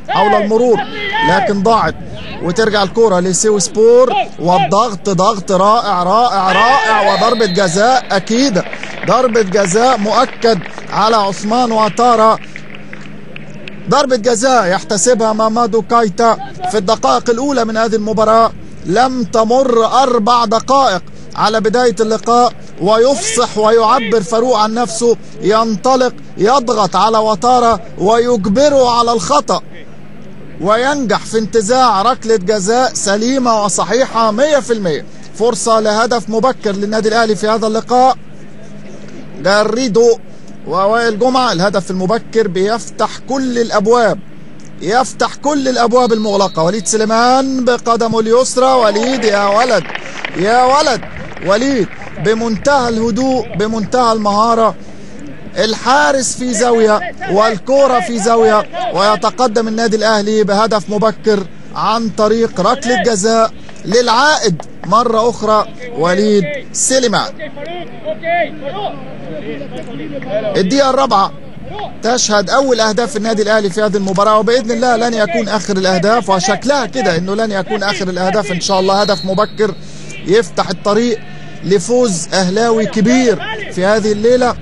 حول المرور لكن ضاعت، وترجع الكرة لسيو سبور، والضغط ضغط رائع رائع رائع، وضربة جزاء أكيد، ضربة جزاء مؤكد على عثمان واتارا. ضربة جزاء يحتسبها مامادو كايتا في الدقائق الأولى من هذه المباراة. لم تمر 4 دقائق على بداية اللقاء ويفصح ويعبر فاروق عن نفسه، ينطلق يضغط على واتارا ويجبره على الخطأ، وينجح في انتزاع ركلة جزاء سليمة وصحيحة 100%. فرصة لهدف مبكر للنادي الأهلي في هذا اللقاء. جاريدو ووائل جمعة، الهدف المبكر بيفتح كل الأبواب، يفتح كل الأبواب المغلقة. وليد سليمان بقدمه اليسرى، وليد يا ولد يا ولد، وليد بمنتهى الهدوء بمنتهى المهارة، الحارس في زاوية والكرة في زاوية، ويتقدم النادي الأهلي بهدف مبكر عن طريق ركلة جزاء للعائد مرة أخرى وليد سليمان. الدقيقة 4 تشهد أول أهداف النادي الأهلي في هذه المباراة، وبإذن الله لن يكون آخر الأهداف، وشكلها كده إنه لن يكون آخر الأهداف إن شاء الله. هدف مبكر يفتح الطريق لفوز أهلاوي كبير في هذه الليلة.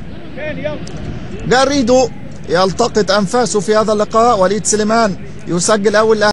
جاريدو يلتقط أنفاسه في هذا اللقاء، وليد سليمان يسجل أول